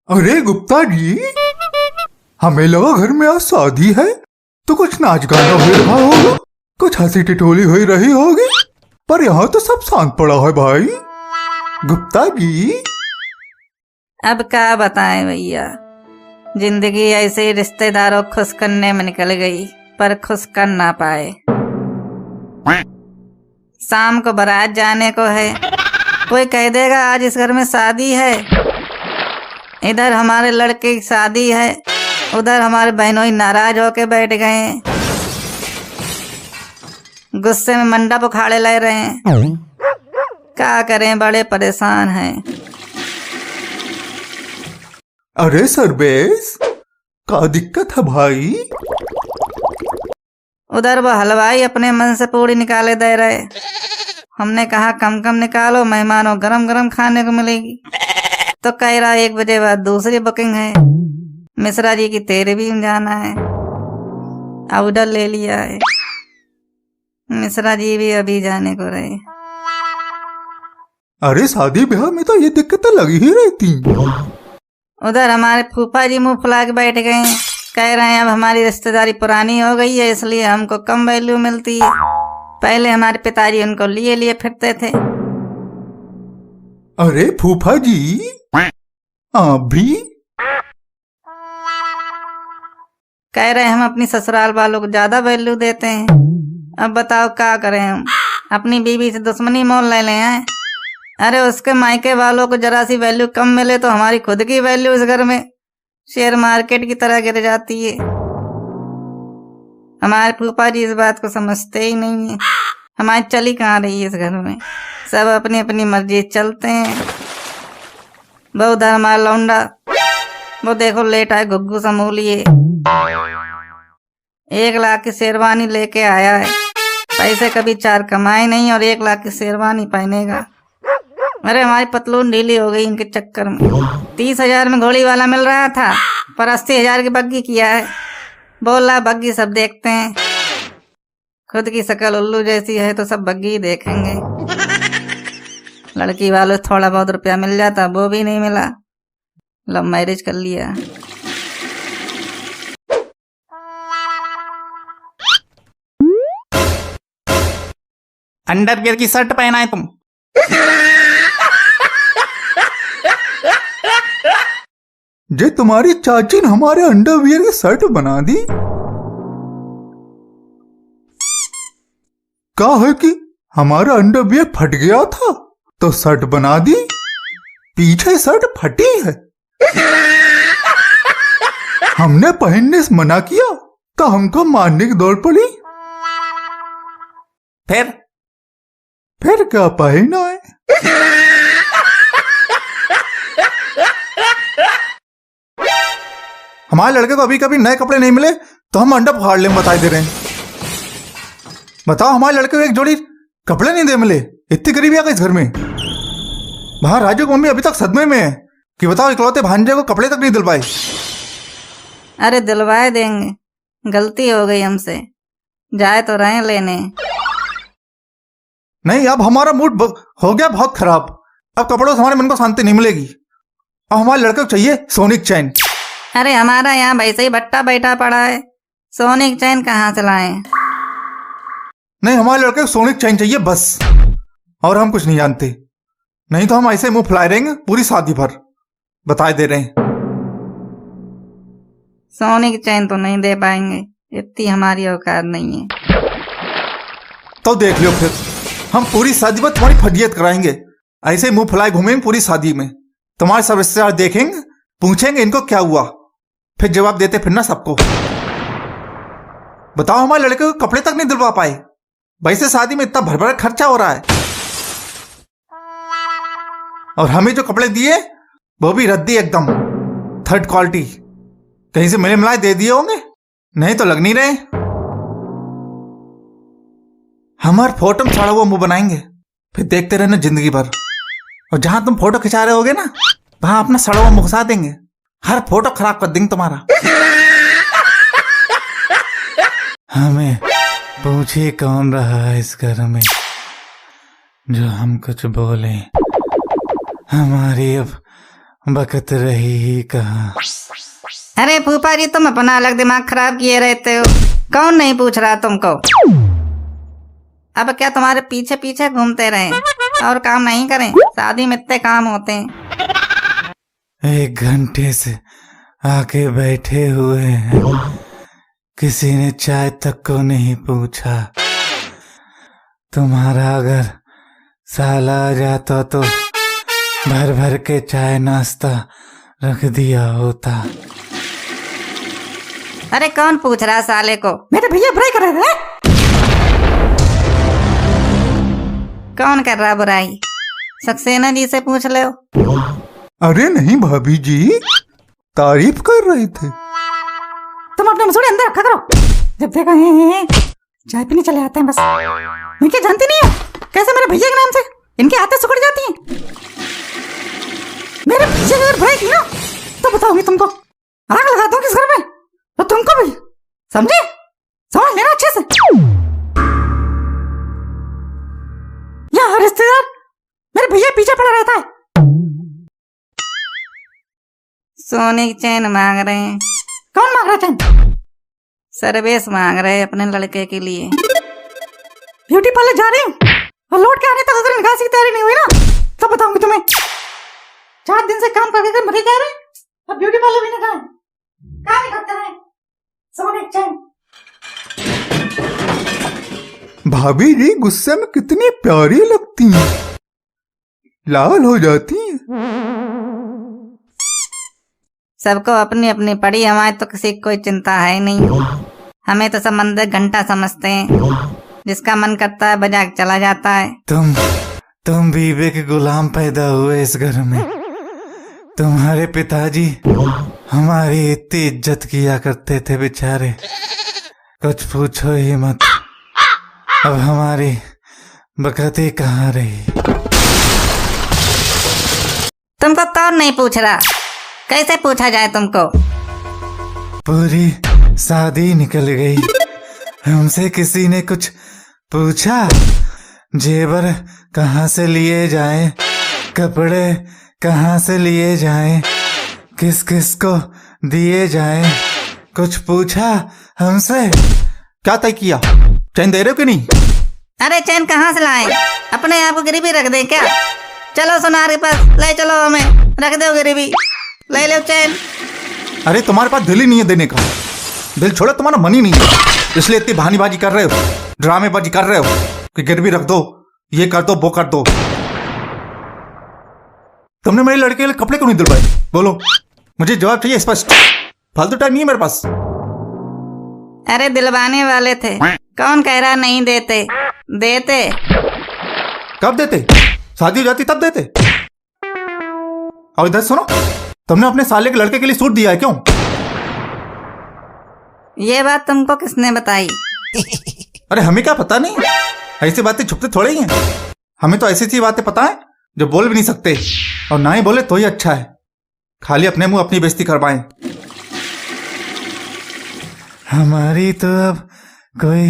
अरे गुप्ता जी, हमें लगा घर में आज शादी है तो कुछ नाच गाना हो रहा होगा, कुछ हंसी टिटोली हुई रही होगी, पर यहाँ तो सब शांत पड़ा है भाई। गुप्ता जी, अब क्या बताएं भैया, जिंदगी ऐसे ही रिश्तेदारों को खुश करने में निकल गई, पर खुश कर ना पाए। शाम को बारात जाने को है, कोई कह देगा आज इस घर में शादी है, इधर हमारे लड़के की शादी है, उधर हमारे बहनों ही नाराज होके बैठ गए हैं, गुस्से में मंडप उखाड़े ले रहे हैं। क्या करें, बड़े परेशान हैं। अरे सरबेस, क्या दिक्कत है भाई? उधर वो हलवाई अपने मन से पूरी निकाले दे रहे, हमने कहा कम कम निकालो, मेहमानों गरम गरम खाने को मिलेगी, तो कह रहा 1 बजे बाद दूसरी बुकिंग है, मिश्रा जी की तेरे भी जाना है, ऑर्डर ले लिया है, मिश्रा जी भी अभी जाने को रहे। अरे शादी ब्याह में तो ये दिक्कतें लगी ही रहती। उधर हमारे फूफा जी मुंह फुला के बैठ गए हैं, कह रहे हैं अब हमारी रिश्तेदारी पुरानी हो गई है, इसलिए हमको कम वैल्यू मिलती है, पहले हमारे पिताजी उनको लिए लिए फिरते थे। अरे फूफा जी, आप भी? कह रहे हम अपनी ससुराल वालों को ज्यादा वैल्यू देते हैं। अब बताओ क्या करें, हम अपनी बीवी से दुश्मनी मोल ले लें हैं? अरे उसके मायके वालों को जरा सी वैल्यू कम मिले तो हमारी खुद की वैल्यू इस घर में शेयर मार्केट की तरह गिर जाती है। हमारे फूफा जी इस बात को समझते ही नहीं है, हमारी चली कहाँ रही है इस घर में, सब अपनी अपनी मर्जी चलते हैं। वो उधर हमारा लौंडा, वो देखो लेट आए घुग्गू समूलिए, 1 लाख की शेरवानी लेके आया है, पैसे कभी 4 कमाए नहीं और 1 लाख की शेरवानी पहनेगा। अरे हमारी पतलून ढीली हो गई इनके चक्कर में। 30,000 में घोड़ी वाला मिल रहा था, पर 80,000 की बग्गी किया है, बोला बग्गी सब देखते हैं, खुद की शकल उल्लू जैसी है तो सब बग्गी ही देखेंगे। लड़की वालों थोड़ा बहुत रुपया मिल जाता, वो भी नहीं मिला, लव मैरिज कर लिया। अंडरवियर की शर्ट पहना है तुम? जे तुम्हारी चाची ने हमारे अंडरवियर की शर्ट बना दी। क्या है कि हमारा अंडरवियर फट गया था तो शर्ट बना दी, पीछे शर्ट फटी है, हमने पहनने से मना किया तो हमको मारने की दौड़ पड़ी। फिर क्या पहना है? हमारे लड़के को अभी कभी नए कपड़े नहीं मिले तो हम अंडा फाड़ लें, बताई दे रहे हैं। बताओ, हमारे लड़के को एक जोड़ी कपड़े नहीं दे मिले, इतनी गरीबी आ गई इस घर में। बाहर राजू की मम्मी अभी तक सदमे में है कि बताओ इकलौते भांजे को कपड़े तक नहीं दिल पाए। अरे दिलवाए देंगे, गलती हो गई हमसे, जाए तो रहे लेने। नहीं, अब हमारा मूड हो गया बहुत खराब, अब कपड़ों से हमारे मन को शांति नहीं मिलेगी। अब हमारे लड़के को चाहिए सोने की चैन। अरे हमारा यहाँ वैसे ही भट्टा बैठा पड़ा है, सोने की चैन कहाँ से लाएं? नहीं, हमारे लड़के को सोने की चैन चाहिए बस, और हम कुछ नहीं जानते, नहीं तो हम ऐसे मुंह फुलाए रहेंगे पूरी शादी भर, बताए दे रहे हैं। सोने की चैन तो नहीं दे पाएंगे, इतनी हमारी औकात नहीं है। तो देख लियो, फिर हम पूरी शादी भर तुम्हारी फजीयत कराएंगे, ऐसे मुंह फुलाए घूमेंगे पूरी शादी में, तुम्हारे सब रिश्तेदार देखेंगे, पूछेंगे इनको क्या हुआ, फिर जवाब देते फिर ना सबको। बताओ, हमारे लड़के को कपड़े तक नहीं दिलवा पाए, वैसे शादी में इतना भर भर खर्चा हो रहा है, और हमें जो कपड़े दिए वो भी रद्दी, एकदम 3rd क्वालिटी, कहीं से मिले मिलाए दे दिए होंगे, नहीं तो लग नहीं रहे। हमारे फोटो में छाड़ा हुआ मुंह बनाएंगे, फिर देखते रहना जिंदगी भर, और जहां तुम फोटो खिंचा रहे होगे ना, वहां अपना सड़ा हुआ मुंह घुसा देंगे, हर फोटो खराब कर देंगे तुम्हारा। हमें पूछिए कौन रहा है इस घर में जो हम कुछ बोले, हमारी अब बकत रही ही कहा। अरे फूफा जी, तुम अपना अलग दिमाग खराब किए रहते हो। कौन नहीं पूछ रहा तुमको? अब क्या तुम्हारे पीछे पीछे घूमते रहे और काम नहीं करें? शादी में इतने काम होते हैं। 1 घंटे से आके बैठे हुए हैं, किसी ने चाय तक को नहीं पूछा। तुम्हारा अगर साला आ जाता तो भर भर के चाय नाश्ता रख दिया होता। अरे कौन पूछ रहा साले को? मेरे भैया बुराई कर रहे थे। कौन कर रहा बुराई? सक्सेना जी से पूछ लो। अरे नहीं भाभी जी, तारीफ कर रहे थे। तुम अपने मसूड़े अंदर रखा करो। जब देखो चाय पीने चले आते हैं बस। मैं क्या जानती नहीं है कैसे मेरे भैया के नाम से इनकी आदतें सिकुड़ जाती हैं। मेरे भैया ने अगर बुराई की ना तो बताऊंगी तुमको। आग लगा दूंगी इस घर में, तो तुमको भी। समझे? समझ लेना अच्छे से। यहाँ रिश्तेदार मेरे भैया पीछे पड़ा रहता है। सोने की चैन मांग रहे हैं। कौन मांग रहा है चैन? सर्वेश मांग रहे हैं अपने लड़के के लिए। ब्यूटी पार्लर जा रही हूँ और लौट के आने तक अगर निकासी की तैयारी नहीं हुई ना तो बताऊंगी तुम्हें। 4 दिन से काम करके मरे जा रहे हैं, अब ब्यूटी पार्लर भी नहीं गए। काम ही करते रहे। सोने की चैन। भाभी जी गुस्से में कितनी प्यारी लगती हैं, लाल हो जाती हैं। सबको अपनी अपनी पड़ी, हमारे तो किसी की कोई चिंता है नहीं। हमें तो सब मंदिर घंटा समझते हैं, जिसका मन करता है बजा के चला जाता है। तुम बीबे के गुलाम पैदा हुए इस घर में। तुम्हारे पिताजी हमारी इतनी इज्जत किया करते थे बेचारे, कुछ पूछो ही मत। अब हमारी बकती कहाँ रही? तुमको कौन नहीं पूछ रहा? कैसे पूछा जाए तुमको? पूरी शादी निकल गई, हमसे किसी ने कुछ पूछा? जेवर कहाँ से लिए जाएं, कपड़े कहाँ से लिए जाएं, किस किस को दिए जाएं, कुछ पूछा हमसे? क्या तय किया? चैन दे रहे हो कि नहीं? अरे चैन कहाँ से लाएं? अपने आप को गिरवी रख दे क्या? चलो सुनार के पास ले चलो, हमें रख दो गिरवी, ले लो चैन। अरे तुम्हारे पास दिल ही नहीं है देने का। दिल छोड़ो, तुम्हारा मन ही नहीं है, इसलिए इतनी बहानीबाजी कर रहे हो, ड्रामेबाजी कर रहे हो कि गिरवी रख दो, ये कर दो, वो कर दो। तुमने मेरे लड़के के लिए कपड़े क्यों नहीं दिलवाए? बोलो, मुझे जवाब चाहिए स्पष्ट। फालतू टाइम नहीं है मेरे पास। अरे दिलवाने वाले थे, कौन कह रहा नहीं देते? देते। कब देते? शादी हो जाती तब देते। और इधर सुनो, तुमने अपने साले के लड़के के लिए सूट दिया है क्यों? ये बात तुमको किसने बताई? अरे हमें क्या पता नहीं, ऐसी बातें छुपते थोड़े ही हैं। हमें तो ऐसी सी बातें पता है जो बोल भी नहीं सकते, और ना ही बोले तो ही अच्छा है, खाली अपने मुंह अपनी बेइज्जती करवाएं। हमारी तो अब कोई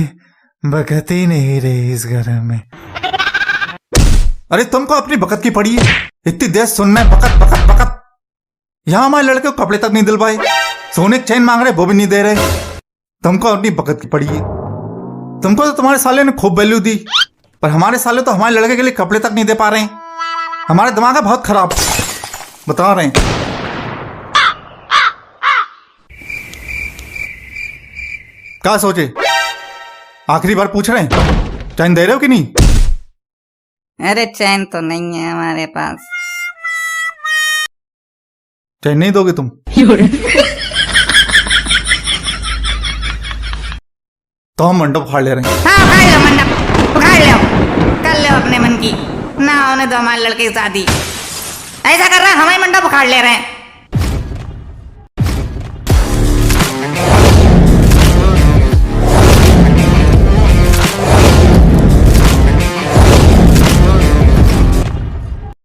बकत ही नहीं रही इस घर में। अरे तुमको अपनी बकत की पड़ी है, इतनी देर सुनना है बकत बकत बकत। यहाँ हमारे लड़के को कपड़े तक नहीं दिलवाए, सोने की चैन मांग रहे वो भी नहीं दे रहे। तुमको अपनी बकत की पड़ी है। तुमको तो तुम्हारे साले ने खूब वैल्यू दी, पर हमारे साले तो हमारे लड़के के लिए कपड़े तक नहीं दे पा रहे हैं। हमारा दिमाग है बहुत खराब, बता रहे हैं। क्या सोचे? आखिरी बार पूछ रहे हैं, चैन दे रहे हो कि नहीं? अरे चैन तो नहीं है हमारे पास। चैन नहीं दोगे तुम? तो हम मंडप फाड़ ले रहे हैं। हाँ उखाड़ लो मंडप, उखाड़ लो, कर लो अपने मन की। ना होने दो हमारे लड़के की शादी। ऐसा कर रहा है हमारे मंडप उखाड़ ले रहे हैं।